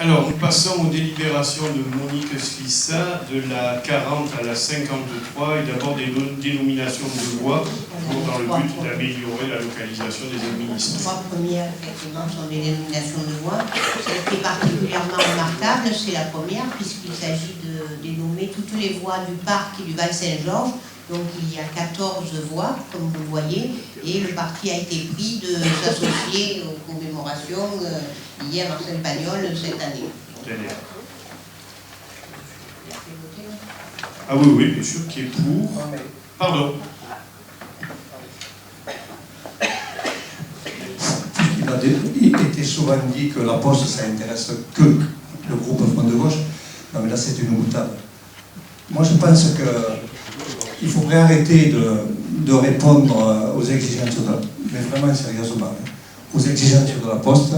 Alors, nous passons aux délibérations de Monique Slissa, de la 40 à la 53, et d'abord des dénominations de voies, toujours dans le but d'améliorer la localisation des administrés. Les trois premières, effectivement, sont des dénominations de voies. Celle qui est particulièrement remarquable, c'est la première, puisqu'il s'agit de dénommer toutes les voies du parc et du Val-Saint-Georges. Donc il y a 14 voies, comme vous le voyez, et le parti a été pris de s'associer aux commémorations liées à Marcel Pagnol cette année. Ah oui, oui, bien sûr, qui est pour. Pardon. Il était souvent dit que la Poste, ça intéresse que le groupe Front de Gauche. Non, mais là, c'est une boutade. Moi, je pense qu'il faudrait arrêter de répondre aux exigences, mais vraiment sérieusement, aux exigences de la Poste,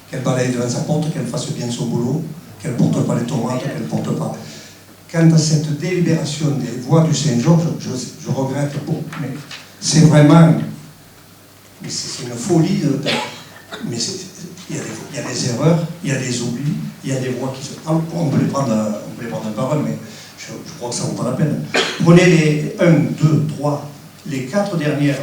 qu'elle balaye devant sa porte, qu'elle fasse bien son boulot, qu'elle ne porte pas les tomates, qu'elle ne porte pas. Quant à cette délibération des voies du Saint-Georges, je regrette beaucoup, mais c'est vraiment... C'est une folie, mais il y a des erreurs, il y a des oublis, il y a des voies qui se... On peut les prendre en parole, mais je crois que ça ne vaut pas la peine. Prenez les 1, 2, 3, les 4 derniers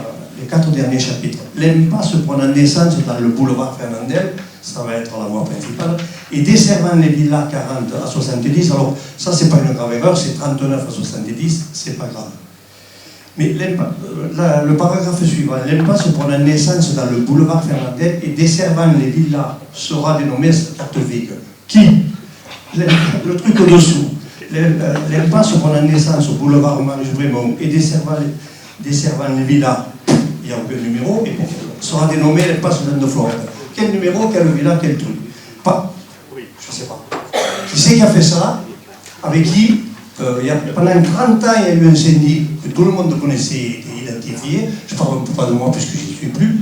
chapitres. L'impasse prenant naissance dans le boulevard Fernandel, ça va être la voie principale, et desservant les villas 40 à 70, alors ça c'est pas une grave erreur, c'est 39 à 70, c'est pas grave. Mais le paragraphe suivant, l'impasse prenant naissance dans le boulevard Fernandel et desservant les villas sera dénommée carte vigue. Qui? Le truc au-dessous. L'impasse prenant naissance au boulevard Marie-Joumont et desservant les villas, il n'y a aucun numéro, et sera dénommée l'impasse de Floride. Quel numéro, quelle villa, quel truc? Pas. Je ne sais pas. Qui c'est qui a fait ça? Avec qui? Pendant 30 ans, il y a eu un syndic que tout le monde connaissait et identifié. Je ne parle pas de moi puisque je n'y suis plus.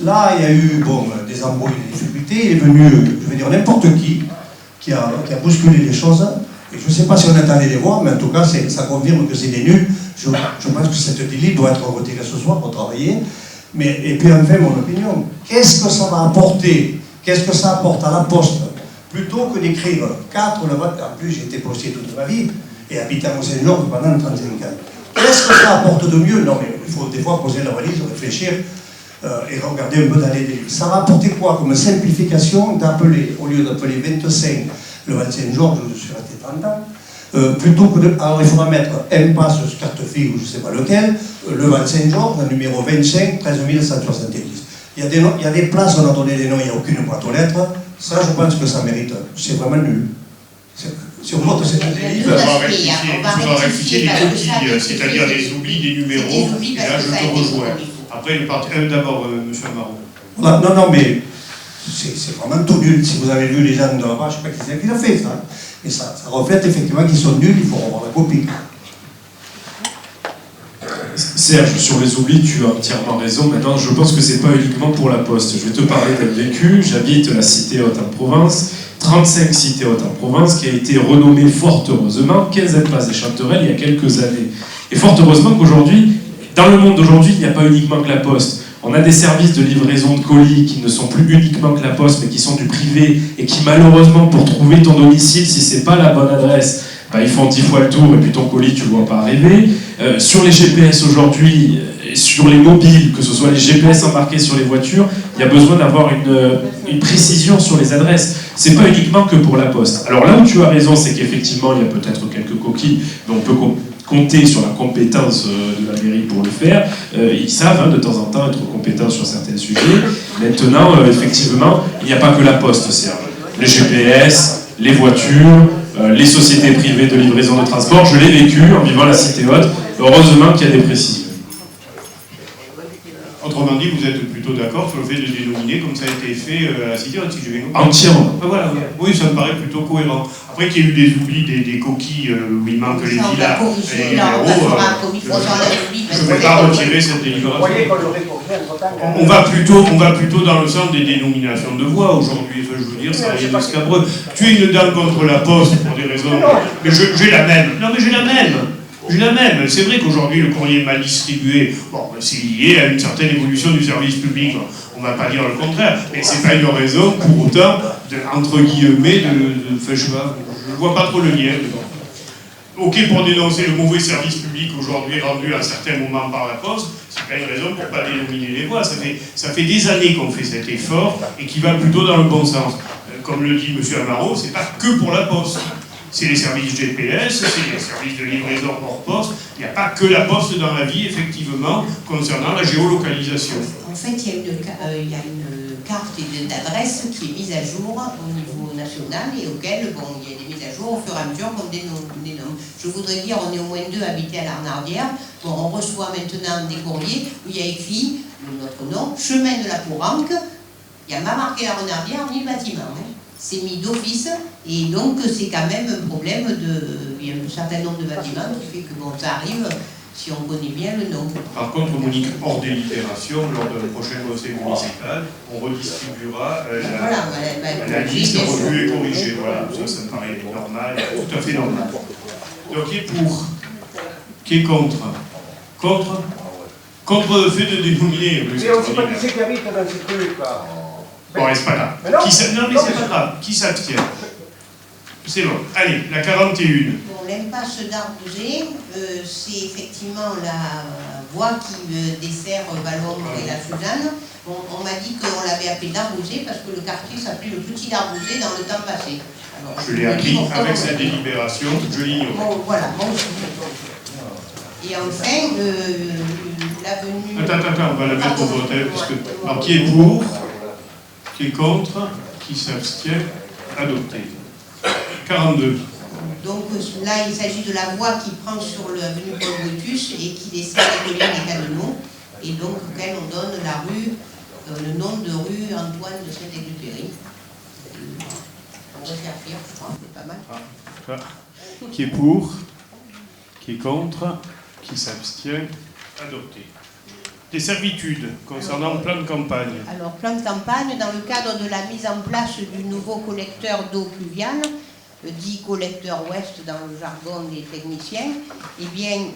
Là, il y a eu des embrouilles, des difficultés. Il est venu, je vais dire, n'importe qui a bousculé les choses. Et je ne sais pas si on est allé les voir, mais en tout cas, ça confirme que c'est des nuls. Je pense que cette délit doit être retirée ce soir pour travailler. Et puis enfin, mon opinion, qu'est-ce que ça va apporter? Qu'est-ce que ça apporte à la Poste? Plutôt que d'écrire 4, en plus j'ai été postier toute ma vie, et habitant au Saint-Georges pendant 35 ans. Qu'est-ce que ça apporte de mieux? Non, mais il faut des fois poser la valise, réfléchir et regarder un peu dans les délits. Ça va apporter quoi comme simplification d'appeler, au lieu d'appeler 25 le Val-Saint-Georges, je suis resté 30 ans, plutôt que de... Alors il faudra mettre impasse, carte fille ou je ne sais pas lequel, le Val-Saint-Georges, le numéro 25, 13 170. Il y a des places, on a donné des noms, il n'y a aucune boîte aux lettres. Ça, je pense que ça mérite. C'est vraiment nul. Sur votre il faudra rectifier les coquilles, c'est-à-dire les oublis des numéros, et là je te rejoins. Après, d'abord, M. Amaro. Non, mais c'est vraiment tout nul. Si vous avez vu les gens de là-bas, je ne sais pas qui l'a fait, ça. Mais ça reflète effectivement qu'ils sont nuls, il faut revoir la copie. Serge, sur les oublis, tu as entièrement raison. Maintenant, je pense que c'est pas uniquement pour la Poste. Je vais te parler d'un vécu. J'habite la cité haute en Provence. 35 cités hautes en Provence, qui a été renommée fort heureusement 15 place des Chanterelles il y a quelques années. Et fort heureusement qu'aujourd'hui, dans le monde d'aujourd'hui, il n'y a pas uniquement que la Poste. On a des services de livraison de colis qui ne sont plus uniquement que la Poste, mais qui sont du privé, et qui malheureusement, pour trouver ton domicile, si c'est pas la bonne adresse, ils font 10 fois le tour et puis ton colis, tu ne le vois pas arriver. Sur les GPS aujourd'hui, sur les mobiles, que ce soit les GPS embarqués sur les voitures, il y a besoin d'avoir une précision sur les adresses. C'est pas uniquement que pour la Poste. Alors là où tu as raison, c'est qu'effectivement, il y a peut-être quelques coquilles, mais on peut compter sur la compétence de la mairie pour le faire. Ils savent de temps en temps être compétents sur certains sujets. Maintenant, effectivement, il n'y a pas que la Poste, Serge. Les GPS, les voitures, les sociétés privées de livraison de transport, je l'ai vécu en vivant la cité haute. Heureusement qu'il y a des précisions. Autrement dit, vous êtes plutôt d'accord sur le fait de dénominer comme ça a été fait à la cité haute, si je vais compris. Entièrement. Voilà. Oui, ça me paraît plutôt cohérent. Après qu'il y ait eu des oublis, des coquilles où il manque les villas et les numéros, je ne vais pas retirer cette délibération. On va plutôt dans le sens des dénominations de voies aujourd'hui. Je veux dire, ça rien de scabreux. Tu es une dame contre la Poste pour des raisons... Mais j'ai la même. Non, mais j'ai la même. J'ai la même. C'est vrai qu'aujourd'hui, le courrier mal distribué, c'est lié à une certaine évolution du service public. On ne va pas dire le contraire, mais ce n'est pas une raison pour autant, entre guillemets, je ne vois pas trop le lien. Ok pour dénoncer le mauvais service public aujourd'hui rendu à certains moments par la Poste, c'est pas une raison pour ne pas dénominer les voies. Ça fait des années qu'on fait cet effort et qui va plutôt dans le bon sens. Comme le dit M. Amaro, c'est pas que pour la Poste. C'est les services GPS, c'est les services de livraison hors poste. Il n'y a pas que la Poste dans la vie, effectivement, concernant la géolocalisation. En fait, il y a une carte d'adresse qui est mise à jour au niveau national et auquel, bon, il y a des mises à jour au fur et à mesure qu'on dénomme. Je voudrais dire, on est au moins 2 habités à l'Arnardière. Bon, on reçoit maintenant des courriers où il y a écrit notre nom, chemin de la Pouranque. Il n'y a pas marqué la Renardière ni le bâtiment. Hein. C'est mis d'office et donc c'est quand même un problème il y a un certain nombre de bâtiments qui fait que bon, ça arrive si on connaît bien le nom. Par contre, Monique, hors délibération, lors d'un prochain conseil municipal, on redistribuera la liste revue et corrigée. Voilà, ça me paraît normal, tout à fait normal. Donc, qui est pour? Qui est contre? Contre le fait de dénominer. Mais on ne sait pas qui c'est qui habite dans ces trucs là. Bon, c'est pas grave. Non, mais c'est pas grave. Qui s'abstient? C'est bon. Allez, la 41. Bon, l'impasse d'Arbouzé, c'est effectivement la voie qui dessert Vallon et la Suzanne. Bon, on m'a dit qu'on l'avait appelé d'Arbouzé parce que le quartier s'appelait le Petit d'Arbouzé dans le temps passé. Alors, je l'ai appris avec cette délibération, je l'ignore. Bon, voilà, moi aussi. Et enfin, l'avenue... Attends, on va la mettre au vote. Alors, qui est pour? Qui est contre? Qui s'abstient? Adopté. 42. Donc là, il s'agit de la voie qui prend sur l'avenue Paul Brutus et qui dessert les collines des Canons, et donc auquel on donne la rue, le nom de rue Antoine de Saint-Exupéry. On va faire pire, je crois, c'est pas mal. Qui est pour? Qui est contre? Qui s'abstient? Adopté. Des servitudes concernant le plan de campagne. Alors, plan de campagne, dans le cadre de la mise en place du nouveau collecteur d'eau pluviale, dit collecteur ouest dans le jargon des techniciens, eh bien,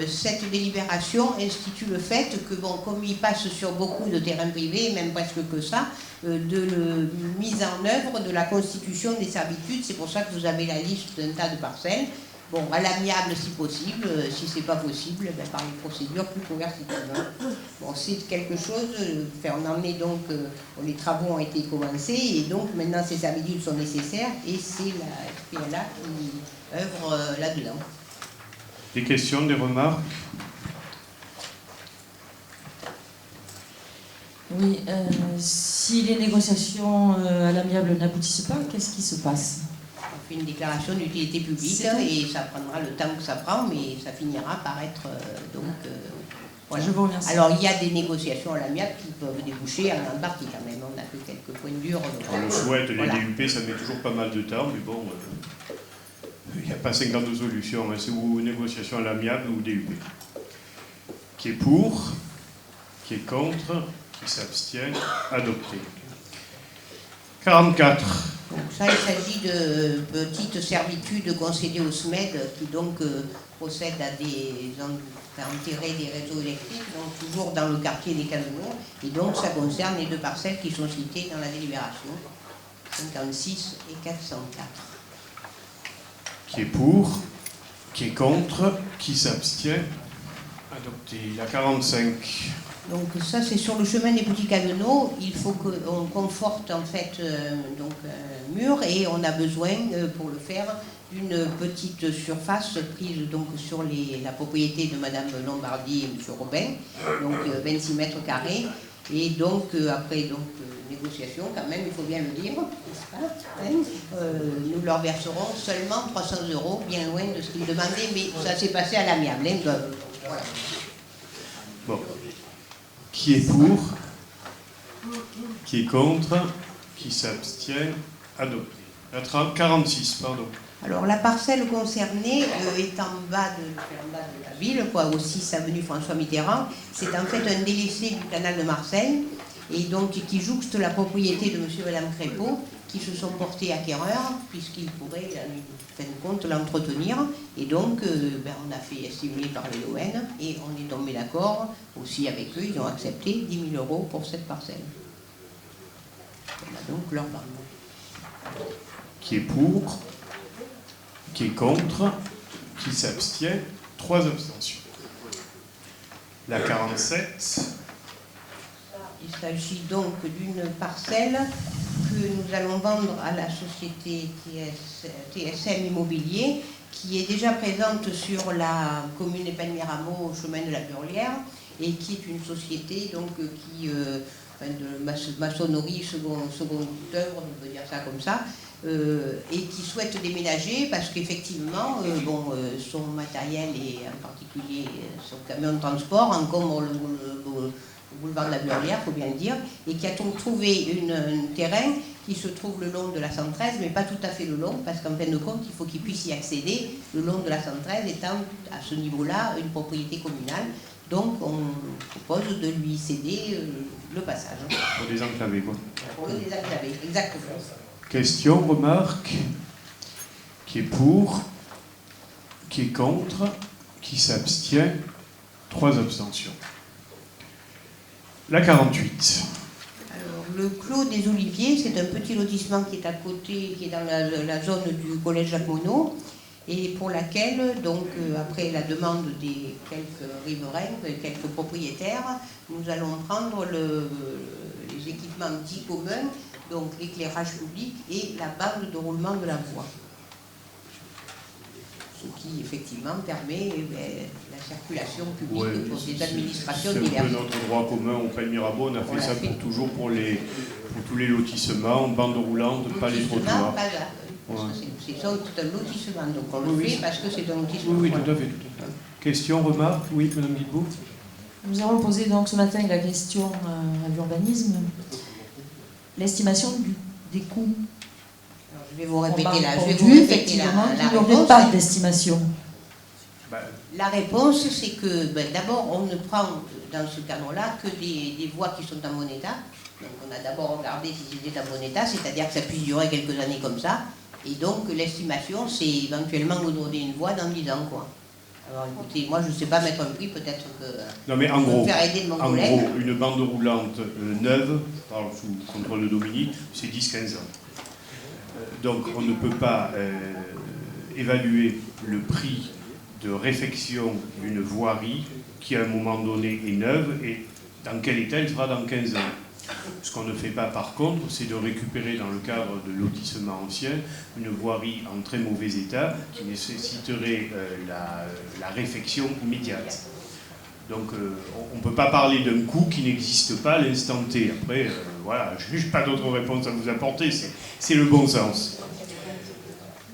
cette délibération institue le fait que, bon, comme il passe sur beaucoup de terrains privés, même presque que ça, de mise en œuvre de la constitution des servitudes. C'est pour ça que vous avez la liste d'un tas de parcelles. Bon, à l'amiable si possible, si c'est pas possible, ben, par les procédures plus coercitives. Bon, c'est quelque chose, on en est donc, les travaux ont été commencés et donc maintenant ces servitudes sont nécessaires et c'est la FPLA qui œuvre là-dedans. Des questions, des remarques? Oui, si les négociations à l'amiable n'aboutissent pas, qu'est-ce qui se passe? On fait une déclaration d'utilité publique et ça prendra le temps que ça prend, mais ça finira par être voilà. Je vous remercie. Alors il y a des négociations à l'amiable qui peuvent déboucher en partie quand même. On a fait quelques points durs. On le souhaite, les voilà. DUP, ça met toujours pas mal de temps, mais bon, il n'y a pas 52 solutions. Hein. C'est ou négociation à l'amiable ou DUP. Qui est pour? Qui est contre? Qui s'abstient? Adopté. 44. Donc ça, il s'agit de petites servitudes concédées au SMED qui donc procèdent à enterrer des réseaux électriques, donc toujours dans le quartier des Canons, et donc ça concerne les 2 parcelles qui sont citées dans la délibération, 56 et 404. Qui est pour? Qui est contre? Qui s'abstient? Adopté. La 45. Donc ça, c'est sur le chemin des Petits Canonneaux. Il faut qu'on conforte en fait donc un mur et on a besoin pour le faire d'une petite surface prise donc sur la propriété de Madame Lombardi et M. Robin, donc 26 mètres carrés. Et donc après négociation, quand même, il faut bien le dire, n'est-ce pas, hein, nous leur verserons seulement 300 €, bien loin de ce qu'ils demandaient, mais ça s'est passé à l'amiable. Hein, voilà. Bon. Qui est pour? Qui est contre? Qui s'abstient? Adopté. La 46, pardon. Alors la parcelle concernée est en bas de la ville, quoi, au 6 avenue François Mitterrand. C'est en fait un délaissé du canal de Marseille et donc qui jouxte la propriété de monsieur et madame Crépeau qui se sont portés acquéreurs puisqu'ils pourraient, en fin de compte, l'entretenir. Et donc on a fait estimer par les ON et on est tombé d'accord aussi avec eux, ils ont accepté 10 000 € pour cette parcelle. Donc leur bande. Qui est pour, qui est contre, qui s'abstient, 3 abstentions. La 47. Il s'agit donc d'une parcelle que nous allons vendre à la société TSM Immobilier, qui est déjà présente sur la commune d'Épagnes-Mirabeau, au chemin de la Burlière, et qui est une société donc, qui, de maçonnerie seconde œuvre, on peut dire ça comme ça, et qui souhaite déménager parce qu'effectivement, son matériel et en particulier son camion de transport encombre le boulevard de la Burlière, il faut bien le dire, et qui a donc trouvé un terrain qui se trouve le long de la 113, mais pas tout à fait le long, parce qu'en fin de compte, il faut qu'il puisse y accéder, le long de la 113 étant à ce niveau-là une propriété communale. Donc on propose de lui céder le passage. Pour désenclaver, quoi. Pour le désenclaver, exactement. Question, remarque. Qui est pour, qui est contre, qui s'abstient, 3 abstentions. La 48. Alors, le Clos des Oliviers, c'est un petit lotissement qui est à côté, qui est dans la zone du collège Jacques Monod, et pour laquelle, donc, après la demande des quelques riverains, quelques propriétaires, nous allons prendre les équipements dits communs, donc l'éclairage public et la bande de roulement de la voie. Ce qui, effectivement, permet la circulation publique pour des administrations diverses. C'est un peu notre droit commun au Pays-Mirabeau, on a fait ça toujours pour tous les lotissements, bande roulante, pas les trottoirs. C'est ça, tout un lotissement, donc on le fait parce que c'est un lotissement. Oui, tout à fait. Question, remarque? Oui, Madame Guilbault. Nous avons posé donc ce matin la question à l'urbanisme, l'estimation des coûts. Alors, je vais vous répéter la il n'y aurait pas d'estimation. La réponse, c'est que d'abord, on ne prend dans ce cadre-là que des voies qui sont en bon état. Donc on a d'abord regardé si c'était en bon état, c'est-à-dire que ça puisse durer quelques années comme ça. Et donc l'estimation, c'est éventuellement vous donner une voie dans 10 ans, quoi. Alors écoutez, moi je ne sais pas mettre un prix, peut-être que non, mais en gros, faire aider de mon collègue. En gros, une bande roulante neuve, je parle sous contrôle de Dominique, c'est 10-15 ans. Donc on ne peut pas évaluer le prix de réfection d'une voirie qui à un moment donné est neuve et dans quel état elle sera dans 15 ans. Ce qu'on ne fait pas par contre, c'est de récupérer dans le cadre de lotissement ancien une voirie en très mauvais état qui nécessiterait la réfection immédiate. Donc on ne peut pas parler d'un coût qui n'existe pas à l'instant T. Après, voilà, je n'ai pas d'autre réponse à vous apporter, c'est le bon sens.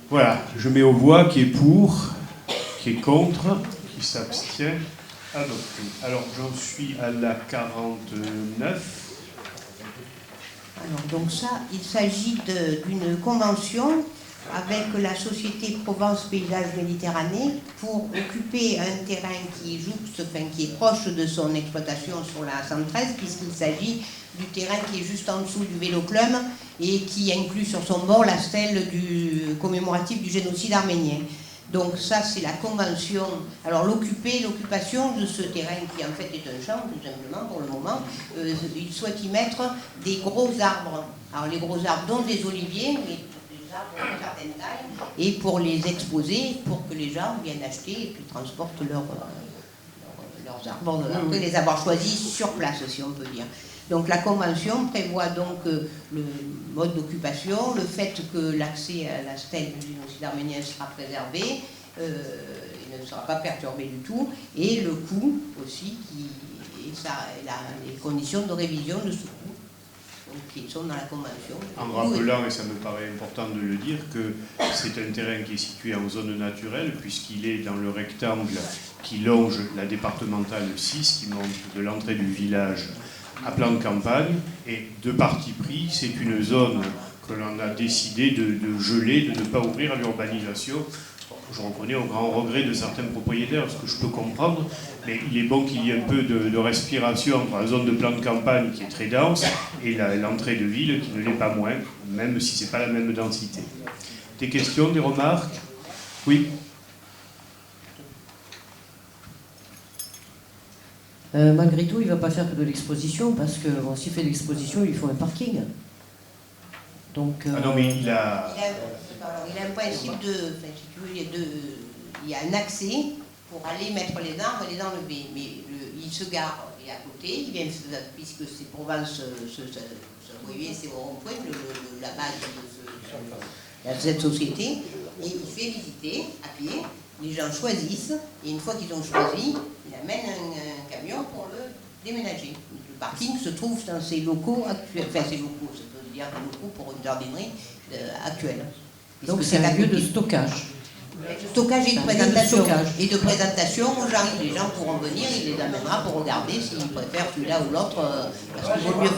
Voilà, je mets aux voix qui est pour, qui est contre, qui s'abstient, adopté. Alors j'en suis à la 49. Alors, donc ça, il s'agit d'une convention avec la société Provence Paysage Méditerranée pour occuper un terrain qui est proche de son exploitation sur la 113, puisqu'il s'agit du terrain qui est juste en dessous du Véloclub et qui inclut sur son bord la stèle commémorative du génocide arménien. Donc ça, c'est la convention. Alors l'occupation de ce terrain, qui en fait est un champ, tout simplement, pour le moment, il souhaite y mettre des gros arbres. Alors les gros arbres, dont des oliviers, mais des arbres d'une certaine taille, et pour les exposer, pour que les gens viennent acheter et puis transportent leurs arbres, après les avoir choisis sur place, si on peut dire. Donc la convention prévoit donc le mode d'occupation, le fait que l'accès à la stèle du génocide arménien sera préservé, il ne sera pas perturbé du tout, et le coût aussi, les conditions de révision de ce coût, donc, qui sont dans la convention. En rappelant, et ça me paraît important de le dire, que c'est un terrain qui est situé en zone naturelle, puisqu'il est dans le rectangle qui longe la départementale 6, qui monte de l'entrée du village à plan de campagne, et de parti pris, c'est une zone que l'on a décidé de geler, de ne pas ouvrir à l'urbanisation. Je reconnais au grand regret de certains propriétaires, ce que je peux comprendre, mais il est bon qu'il y ait un peu de respiration entre la zone de plan de campagne qui est très dense et l'entrée de ville qui ne l'est pas moins, même si ce n'est pas la même densité. Des questions, des remarques? Oui. Malgré tout, il ne va pas faire que de l'exposition, parce que s'il fait de l'exposition, il faut un parking. Donc, ah non, mais il a un principe de... Enfin, si tu veux, il y a un accès pour aller mettre les arbres et les enlever. Mais il se gare et à côté, il vient, puisque c'est Provence, vous voyez, c'est au rond-point, la base de cette société, et il fait visiter à pied. Les gens choisissent, et une fois qu'ils ont choisi, ils amènent un camion pour le déménager. Le parking se trouve dans ces locaux actuels, enfin ces locaux, ça veut dire des locaux pour une jardinerie actuelle. Donc c'est un lieu de stockage. De stockage et de présentation. Et de présentation aux gens. Les gens pourront venir, il les amènera pour regarder s'ils préfèrent celui-là ou l'autre, parce qu'il vaut mieux.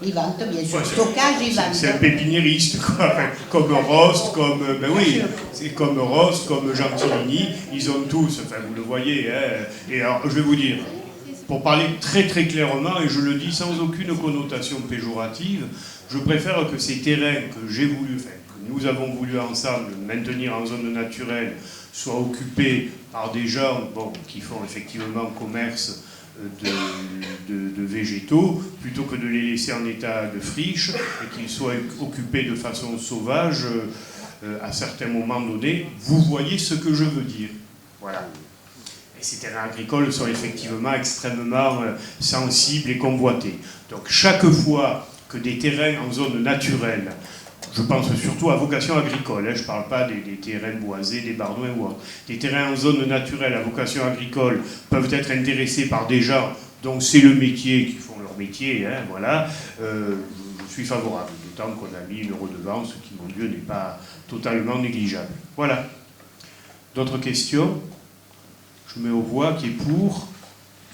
Ils vendent, bien sûr. Stockage et vente. C'est un pépiniériste, quoi. Enfin, comme Rost, comme... Ben oui, c'est comme Rost, comme Gentilini, ils ont tous, enfin vous le voyez, hein. Et alors, je vais vous dire, pour parler très très clairement, et je le dis sans aucune connotation péjorative, je préfère que ces terrains que j'ai voulu, enfin, que nous avons voulu ensemble maintenir en zone naturelle, soient occupés par des gens qui font effectivement commerce de végétaux, plutôt que de les laisser en état de friche et qu'ils soient occupés de façon sauvage à certains moments donnés. Vous voyez ce que je veux dire. Voilà. Et ces terrains agricoles sont effectivement extrêmement sensibles et convoités. Donc chaque fois que des terrains en zone naturelle, je pense surtout à vocation agricole, je ne parle pas des terrains boisés, des bardouins ou autres, des terrains en zone naturelle à vocation agricole peuvent être intéressés par des gens dont c'est le métier, qui font leur métier, hein, voilà, je suis favorable, d'autant qu'on a mis une redevance qui, mon Dieu, n'est pas totalement négligeable. Voilà. D'autres questions? Je mets aux voix qui est pour,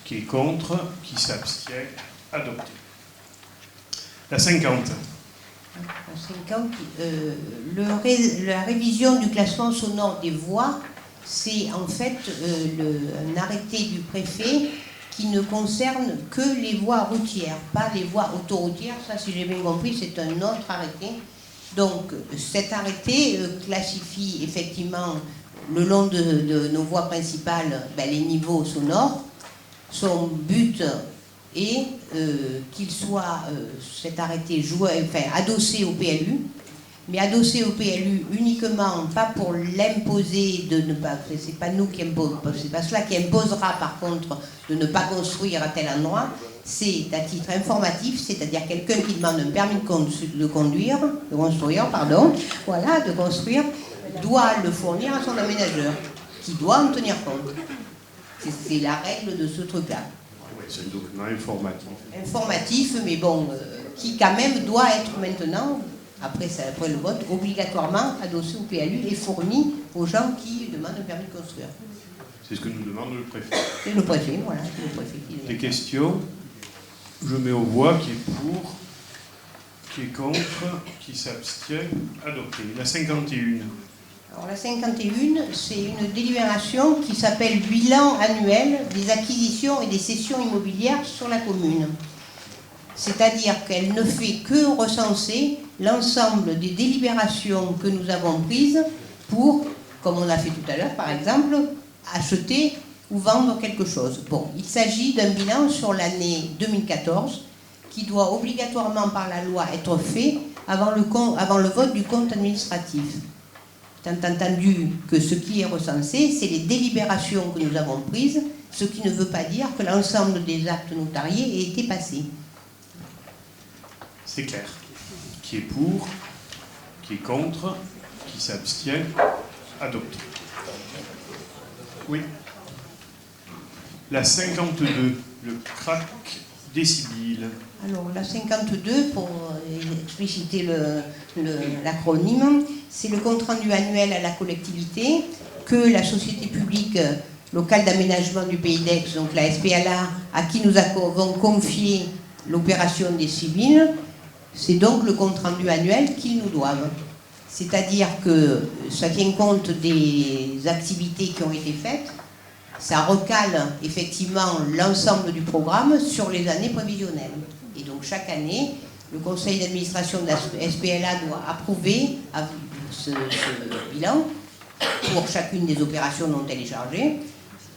qui est contre, qui s'abstient, adopté. La 50. La révision du classement sonore des voies, c'est en fait un arrêté du préfet qui ne concerne que les voies routières, pas les voies autoroutières. Ça, si j'ai bien compris, c'est un autre arrêté. Donc, cet arrêté classifie effectivement le long de nos voies principales les niveaux sonores. Son but est qu'il soit, cet arrêté, adossé au PLU, mais adossé au PLU uniquement, pas pour l'imposer de ne pas, c'est pas nous qui imposons, c'est pas cela qui imposera par contre de ne pas construire à tel endroit, c'est à titre informatif, c'est-à-dire quelqu'un qui demande un permis de construire, doit le fournir à son aménageur, qui doit en tenir compte. C'est la règle de ce truc-là. C'est un document informatif. Informatif, mais bon, qui quand même doit être maintenant, après le vote, obligatoirement adossé au PLU et fourni aux gens qui demandent un permis de construire. C'est ce que nous demande le préfet. C'est le préfet, voilà, c'est le préfet qui est. Des questions? Je mets aux voix qui est pour, qui est contre, qui s'abstient, adopté. La 51. Alors la 51, c'est une délibération qui s'appelle bilan annuel des acquisitions et des cessions immobilières sur la commune. C'est-à-dire qu'elle ne fait que recenser l'ensemble des délibérations que nous avons prises pour, comme on a fait tout à l'heure par exemple, acheter ou vendre quelque chose. Bon, il s'agit d'un bilan sur l'année 2014 qui doit obligatoirement par la loi être fait avant le vote du compte administratif. Tant entendu que ce qui est recensé, c'est les délibérations que nous avons prises, ce qui ne veut pas dire que l'ensemble des actes notariés ait été passé. C'est clair. Qui est pour, qui est contre, qui s'abstient, adopté. Oui. La 52, le crack décibile. Alors, la 52, pour expliciter l'acronyme, c'est le compte-rendu annuel à la collectivité que la Société publique locale d'aménagement du Pays d'Aix, donc la SPLA, à qui nous avons confié l'opération des civils, c'est donc le compte-rendu annuel qu'ils nous doivent. C'est-à-dire que ça tient compte des activités qui ont été faites, ça recale effectivement l'ensemble du programme sur les années prévisionnelles. Et donc chaque année, le conseil d'administration de la SPLA doit approuver ce bilan pour chacune des opérations dont elle est chargée.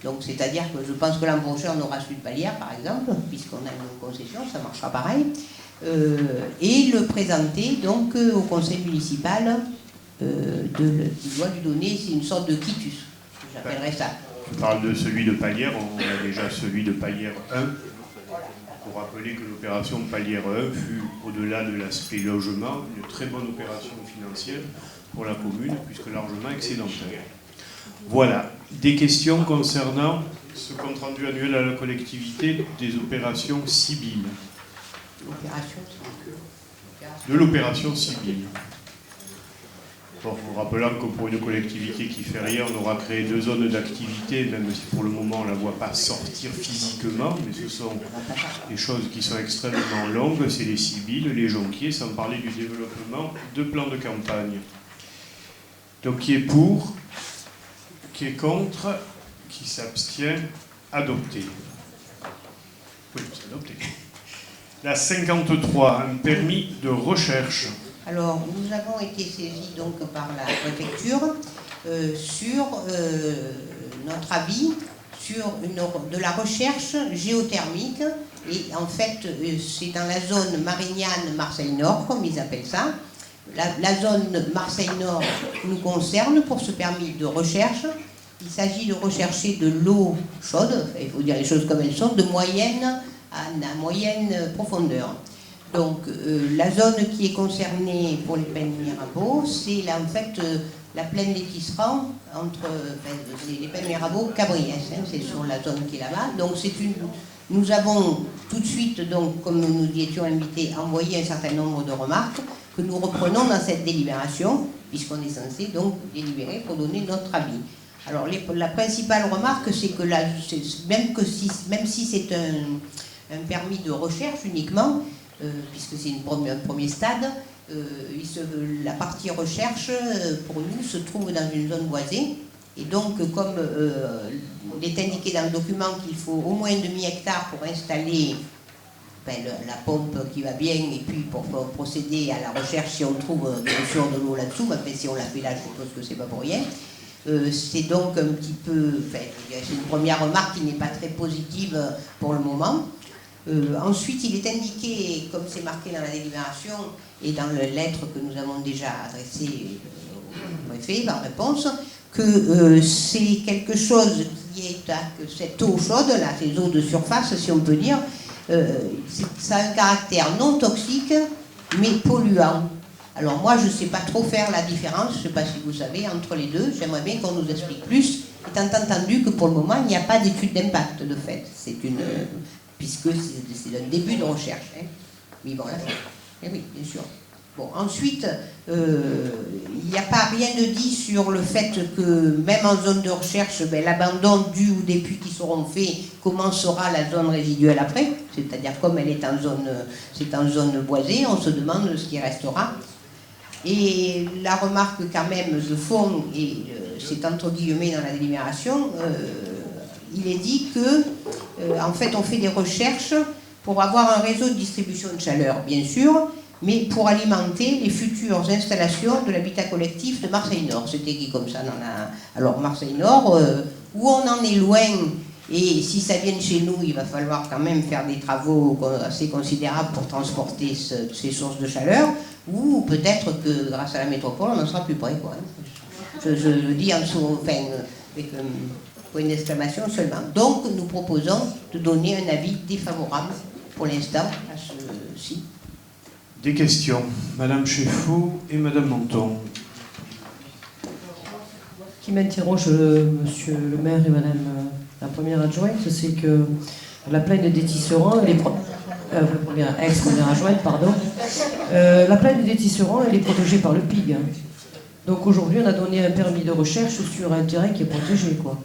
Donc c'est-à-dire que je pense que l'an prochain on aura celui de Palière par exemple, puisqu'on a une concession, ça marchera pareil. et le présenter donc au conseil municipal qui doit lui donner, c'est une sorte de quitus, j'appellerais ça. Je parle de celui de Palière, on a déjà celui de Palière 1, pour rappeler que l'opération Palière 1 fut, au-delà de l'aspect logement, une très bonne opération financière pour la commune, puisque largement excédentaire. Voilà, des questions concernant ce compte-rendu annuel à la collectivité des opérations civiles. De l'opération civile. Bon, en rappelant que pour une collectivité qui fait rien, on aura créé 2 zones d'activité, même si pour le moment on ne la voit pas sortir physiquement, mais ce sont des choses qui sont extrêmement longues, c'est les civils, les jonquiers, sans parler du développement de plans de campagne. Donc qui est pour, qui est contre, qui s'abstient, adopté. Oui, c'est adopté. La 53, un permis de recherche. Alors, nous avons été saisis donc par la préfecture sur notre avis sur de la recherche géothermique. Et en fait, c'est dans la zone Marignane Marseille Nord, comme ils appellent ça. La zone Marseille Nord nous concerne pour ce permis de recherche. Il s'agit de rechercher de l'eau chaude, il faut dire les choses comme elles sont, de moyenne à moyenne profondeur. Donc la zone qui est concernée pour les Pennes Mirabeau, c'est là en fait la plaine des Tisserands, c'est les Pennes Mirabeau, Cabriès, hein, c'est sur la zone qui est là-bas. Donc nous avons tout de suite, donc, comme nous y étions invités, envoyé un certain nombre de remarques que nous reprenons dans cette délibération, puisqu'on est censé donc délibérer pour donner notre avis. Alors la principale remarque, c'est que là, même si c'est un permis de recherche uniquement, puisque c'est un premier stade, la partie recherche, pour nous, se trouve dans une zone boisée. Et donc, comme il est indiqué dans le document qu'il faut au moins 1/2 hectare pour installer la pompe qui va bien, et puis pour procéder à la recherche, si on trouve des ressources de l'eau là-dessous, mais si on l'a fait là, je suppose que c'est pas pour rien. C'est donc un petit peu, c'est une première remarque qui n'est pas très positive pour le moment. Ensuite, il est indiqué, comme c'est marqué dans la délibération et dans la lettre que nous avons déjà adressée au préfet par réponse, que c'est quelque chose qui est que cette eau chaude, là, ces eaux de surface, si on peut dire, ça a un caractère non toxique, mais polluant. Alors moi, je ne sais pas trop faire la différence, je ne sais pas si vous savez, entre les deux. J'aimerais bien qu'on nous explique plus, étant entendu que pour le moment, il n'y a pas d'étude d'impact de fait. Puisque c'est un début de recherche. Hein. Oui, bon, là, oui, bien sûr. Bon, ensuite, il n'y a pas rien de dit sur le fait que, même en zone de recherche, l'abandon du ou des puits qui seront faits, comment sera la zone résiduelle après. C'est-à-dire, comme elle est en zone boisée, on se demande ce qui restera. Et la remarque quand même de fond, et c'est entre guillemets dans la délibération, il est dit que, en fait, on fait des recherches pour avoir un réseau de distribution de chaleur, bien sûr, mais pour alimenter les futures installations de l'habitat collectif de Marseille-Nord. C'était écrit comme ça. Alors, Marseille-Nord, où on en est loin, et si ça vient de chez nous, il va falloir quand même faire des travaux assez considérables pour transporter ces sources de chaleur, ou peut-être que, grâce à la métropole, on en sera plus près, quoi. Je le dis en dessous, enfin, avec point d'exclamation seulement. Donc, nous proposons de donner un avis défavorable, pour l'instant, à ceci. Des questions, Madame Cheffaut et Madame Menton. Ce qui m'interroge, Monsieur le maire et Madame la première adjointe, c'est que la plaine des Tisserands, ex-première adjointe, pardon, la plaine des Tisserands, elle est protégée par le PIG. Hein. Donc aujourd'hui, on a donné un permis de recherche sur un terrain qui est protégé, quoi.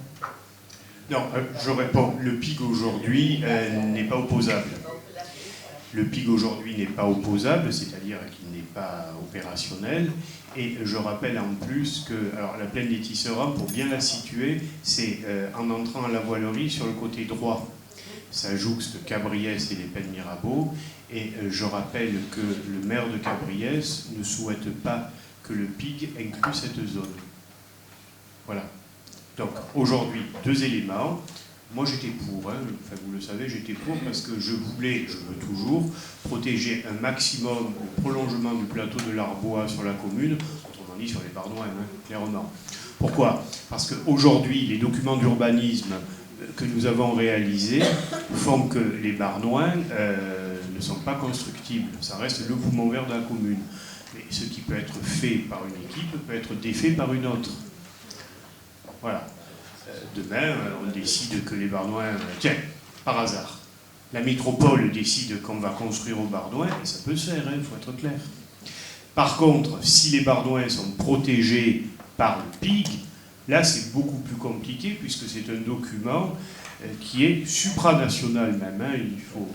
Non, je réponds. Le PIG aujourd'hui n'est pas opposable. Le PIG aujourd'hui n'est pas opposable, c'est-à-dire qu'il n'est pas opérationnel. Et je rappelle en plus que la plaine des Tisserands, pour bien la situer, c'est en entrant à la voilerie sur le côté droit. Ça jouxte Cabriès et les Pennes Mirabeau. Et je rappelle que le maire de Cabriès ne souhaite pas que le PIG inclue cette zone. Voilà. Donc aujourd'hui, 2 éléments. Moi j'étais pour, hein. Enfin, vous le savez, j'étais pour parce que je veux toujours protéger un maximum le prolongement du plateau de l'Arbois sur la commune, autrement dit sur les Barnoins, hein, clairement. Pourquoi? Parce qu'aujourd'hui, les documents d'urbanisme que nous avons réalisés font que les Barnoins ne sont pas constructibles. Ça reste le poumon vert de la commune. Mais ce qui peut être fait par une équipe peut être défait par une autre. Voilà. Demain, on décide que les Barnoins... tiens, par hasard, la métropole décide qu'on va construire aux Barnoins, et ça peut se faire, il faut être clair. Par contre, si les Barnoins sont protégés par le PIG, là c'est beaucoup plus compliqué, puisque c'est un document qui est supranational même. Hein, il faut,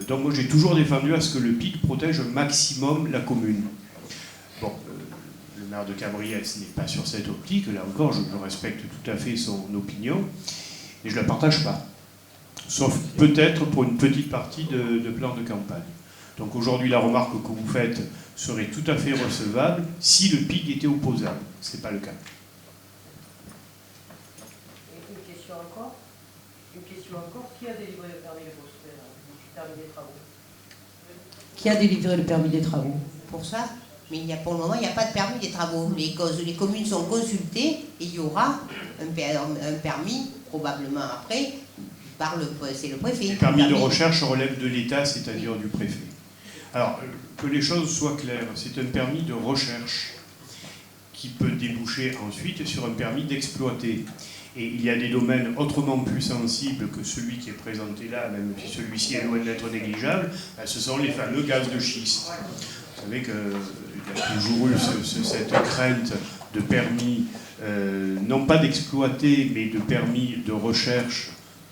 donc moi j'ai toujours défendu à ce que le PIG protège au maximum la commune. Bon, le maire de Cabriès n'est pas sur cette optique, là encore je respecte tout à fait son opinion, et je ne la partage pas. Sauf peut-être pour une petite partie de plan de campagne. Donc aujourd'hui la remarque que vous faites serait tout à fait recevable si le PIG était opposable. Ce n'est pas le cas. Une question encore. Qui a délivré le permis des travaux? Qui a délivré le permis des travaux? Pour ça, mais pour le moment, il n'y a pas de permis des travaux. Les communes sont consultées et il y aura un permis, probablement après, c'est le préfet. Le permis de recherche relève de l'État, c'est-à-dire du préfet. Alors, que les choses soient claires, c'est un permis de recherche qui peut déboucher ensuite sur un permis d'exploiter. Et il y a des domaines autrement plus sensibles que celui qui est présenté là, même si celui-ci est loin d'être négligeable, ce sont les fameux gaz de schiste. Vous savez qu'il y a toujours eu cette crainte de permis, non pas d'exploiter, mais de permis de recherche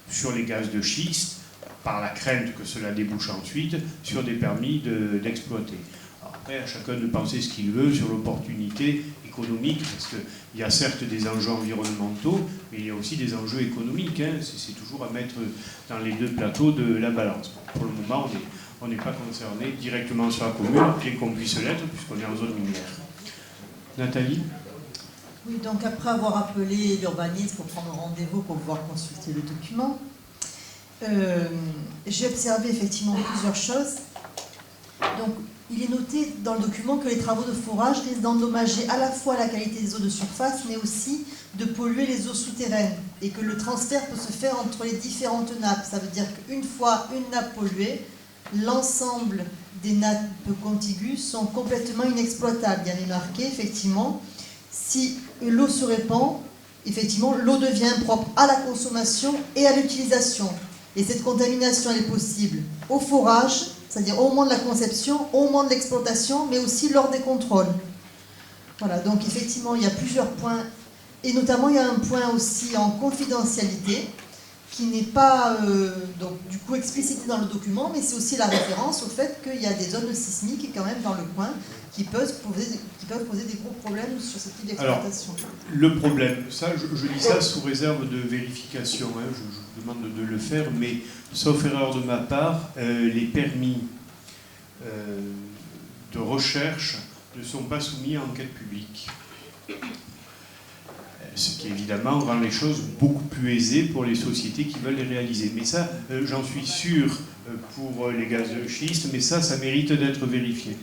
sur les gaz de schiste, par la crainte que cela débouche ensuite sur des permis d'exploiter. Après, à chacun de penser ce qu'il veut sur l'opportunité économique, parce qu'il y a certes des enjeux environnementaux, mais il y a aussi des enjeux économiques. Hein. C'est toujours à mettre dans les deux plateaux de la balance. Pour le moment, on n'est pas concerné directement sur la commune, bien qu'on puisse l'être, puisqu'on est en zone minière. Nathalie ? Oui, donc après avoir appelé l'urbanisme pour prendre rendez-vous pour pouvoir consulter le document, j'ai observé effectivement plusieurs choses. Donc, il est noté dans le document que les travaux de forage risquent d'endommager à la fois la qualité des eaux de surface, mais aussi de polluer les eaux souterraines, et que le transfert peut se faire entre les différentes nappes. Ça veut dire qu'une fois une nappe polluée, l'ensemble des nappes contiguës sont complètement inexploitables. Il y en est marqué, effectivement, si l'eau se répand, effectivement, l'eau devient impropre à la consommation et à l'utilisation. Et cette contamination, elle est possible au forage, c'est-à-dire au moment de la conception, au moment de l'exploitation, mais aussi lors des contrôles. Voilà, donc effectivement, il y a plusieurs points, et notamment il y a un point aussi en confidentialité, qui n'est pas donc, du coup explicité dans le document, mais c'est aussi la référence au fait qu'il y a des zones sismiques quand même dans le coin qui peuvent poser des gros problèmes sur ce type d'exploitation. Alors, le problème, ça, je dis ça sous réserve de vérification, hein, je vous demande de le faire, mais sauf erreur de ma part, les permis de recherche ne sont pas soumis à enquête publique. Ce qui évidemment rend les choses beaucoup plus aisées pour les sociétés qui veulent les réaliser. Mais ça, j'en suis sûr pour les gaz de schiste, mais ça mérite d'être vérifié.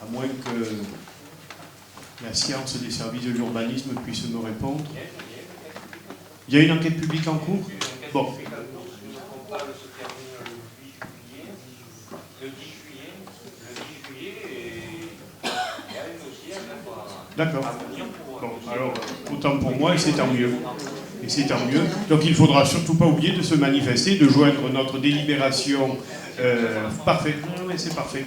À moins que la science des services de l'urbanisme puisse me répondre. Il y a une enquête publique en cours ? Bon. D'accord. Bon, alors, autant pour moi, et c'est tant mieux. Et c'est tant mieux. Donc il ne faudra surtout pas oublier de se manifester, de joindre notre délibération. Parfait. Non, mais c'est parfait.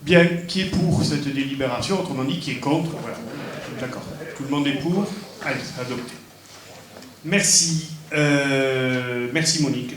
Bien, qui est pour cette délibération, autrement dit, qui est contre? Voilà. D'accord. Tout le monde est pour? Allez, adopté. Merci. Merci Monique.